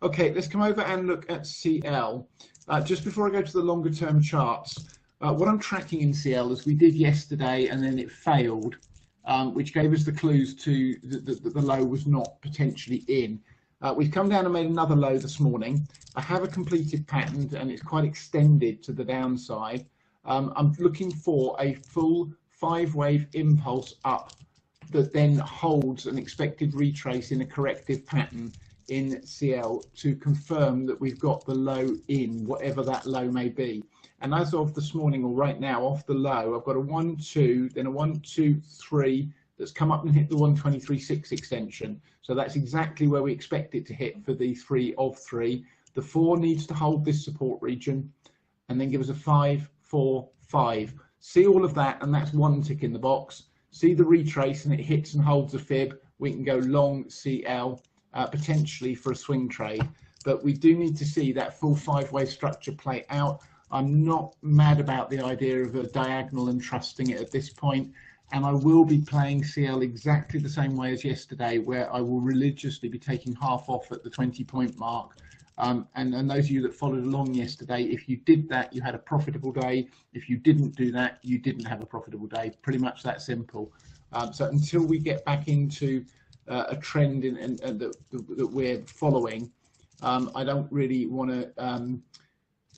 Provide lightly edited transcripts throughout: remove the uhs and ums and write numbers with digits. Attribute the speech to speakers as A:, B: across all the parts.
A: Okay, let's come over and look at CL. Just before I go to the longer term charts, what I'm tracking in CL as we did yesterday and then it failed, which gave us the clues to the low was not potentially in. We've come down and made another low this morning. I have a completed pattern and it's quite extended to the downside. I'm looking for a full 5-wave impulse up that then holds an expected retrace in a corrective pattern in CL to confirm that we've got the low in, whatever that low may be. And as of this morning, or right now, off the low, I've got a 1, 2, then a 1, 2, 3 that's come up and hit the 123.6 extension. So that's exactly where we expect it to hit for the 3 of 3. The 4 needs to hold this support region and then give us a 5, 4, 5. See all of that, and that's one tick in the box. See the retrace and it hits and holds a fib. We can go long CL. Potentially for a swing trade, but we do need to see that full 5-wave structure play out. I'm not mad about the idea of a diagonal and trusting it at this point, and I will be playing CL exactly the same way as yesterday, where I will religiously be taking half off at the 20-point mark. And those of you that followed along yesterday, if you did that, you had a profitable day. If you didn't do that, you didn't have a profitable day. Pretty much that simple. So until we get back into a trend that we're following, I don't really want to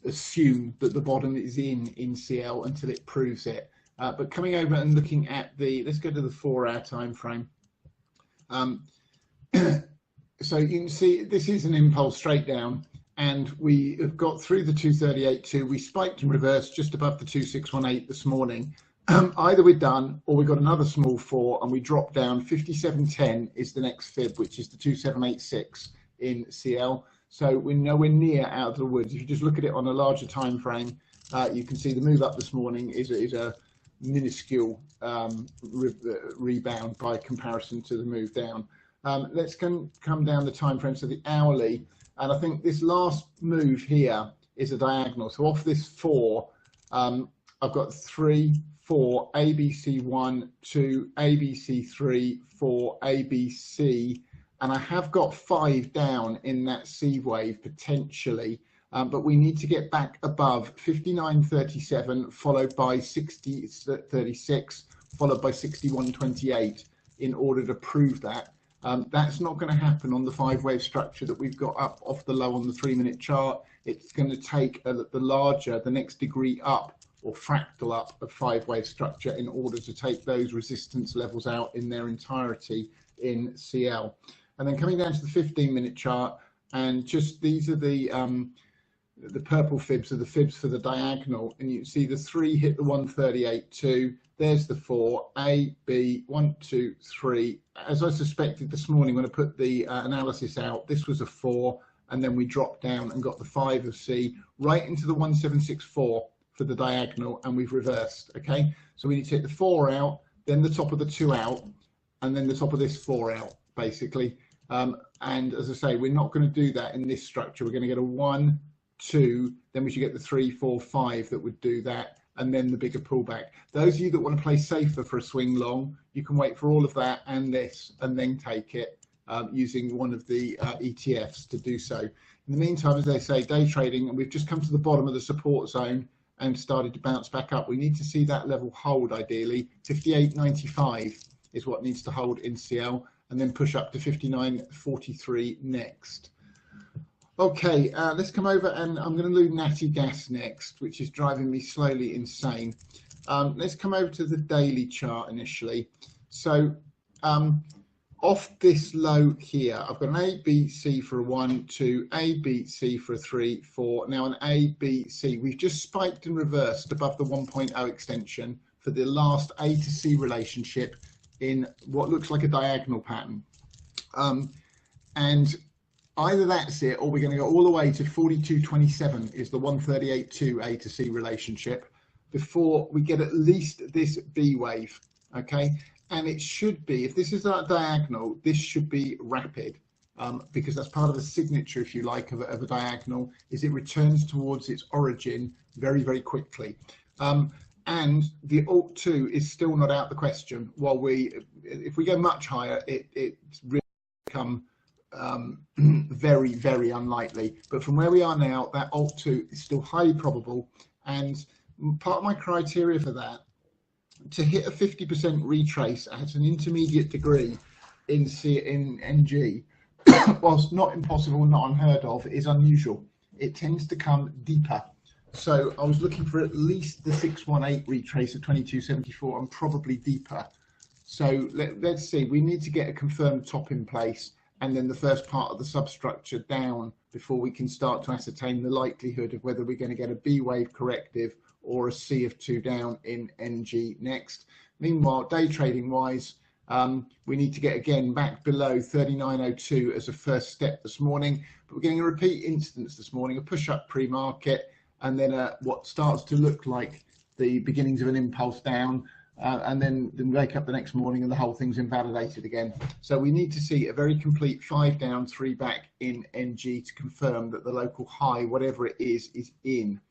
A: assume that the bottom is in CL until it proves it. But coming over and looking at let's go to the 4-hour time frame. So you can see this is an impulse straight down, and we have got through the 238.2. We spiked and reversed just above the 2618 this morning. Either we're done or we've got another small 4 and we drop down. 57.10 is the next fib, which is the 2786 in CL. So we're nowhere near out of the woods. If you just look at it on a larger time frame, you can see the move up this morning is a minuscule rebound by comparison to the move down. Let's come down the time frame, so the hourly, and I think this last move here is a diagonal. So off this 4, I've got 3, 4, ABC 1, 2, ABC 3, 4, ABC, and I have got 5 down in that C wave potentially, but we need to get back above 59.37, followed by 60.36, followed by 61.28 in order to prove that. That's not going to happen on the 5-wave structure that we've got up off the low on the 3-minute chart. It's going to take the next degree up, or fractal up, of 5-wave structure in order to take those resistance levels out in their entirety in CL. And then coming down to the 15-minute chart, and just these are the purple fibs are the fibs for the diagonal, and you see the 3 hit the 138.2. There's the 4, A, B, 1, 2, 3. As I suspected this morning when I put the analysis out, this was a 4, and then we dropped down and got the 5 of C right into the 1764 for the diagonal, and we've reversed. Okay, so we need to take the 4 out, then the top of the 2 out, and then the top of this 4 out, basically. And as I say, we're not going to do that in this structure. We're going to get a 1, 2, then we should get the 3, 4, 5 that would do that, and then the bigger pullback. Those of you that want to play safer for a swing long, you can wait for all of that and this, and then take it using one of the ETFs to do so. In the meantime, as they say, day trading, and we've just come to the bottom of the support zone and started to bounce back up. We need to see that level hold ideally. 58.95 is what needs to hold in CL, and then push up to 59.43 next. Okay, let's come over, and I'm going to do natty gas next, which is driving me slowly insane. Let's come over to the daily chart initially. So off this low here, I've got an A, B, C for a 1, 2, A, B, C for a 3, 4, now an A, B, C. We've just spiked and reversed above the 1.0 extension for the last A to C relationship in what looks like a diagonal pattern. And either that's it, or we're going to go all the way to 42.27 is the 138.2 A to C relationship before we get at least this B wave, okay? And it should be, if this is a diagonal, this should be rapid, because that's part of the signature, if you like, of a diagonal, is it returns towards its origin very, very quickly. And the alt 2 is still not out the question. While if we go much higher, it's really become very, very unlikely. But from where we are now, that Alt 2 is still highly probable. And part of my criteria for that, to hit a 50% retrace at an intermediate degree in NG, whilst not impossible, not unheard of, is unusual. It tends to come deeper. So I was looking for at least the 618 retrace at 2274 and probably deeper. So let's see, we need to get a confirmed top in place and then the first part of the substructure down before we can start to ascertain the likelihood of whether we're going to get a B wave corrective or a C of 2 down in NG next. Meanwhile, day trading wise, we need to get again back below 39.02 as a first step this morning, but we're getting a repeat instance this morning, a push up pre-market, and then what starts to look like the beginnings of an impulse down, and then wake up the next morning and the whole thing's invalidated again. So we need to see a very complete 5 down, 3 back in NG to confirm that the local high, whatever it is in.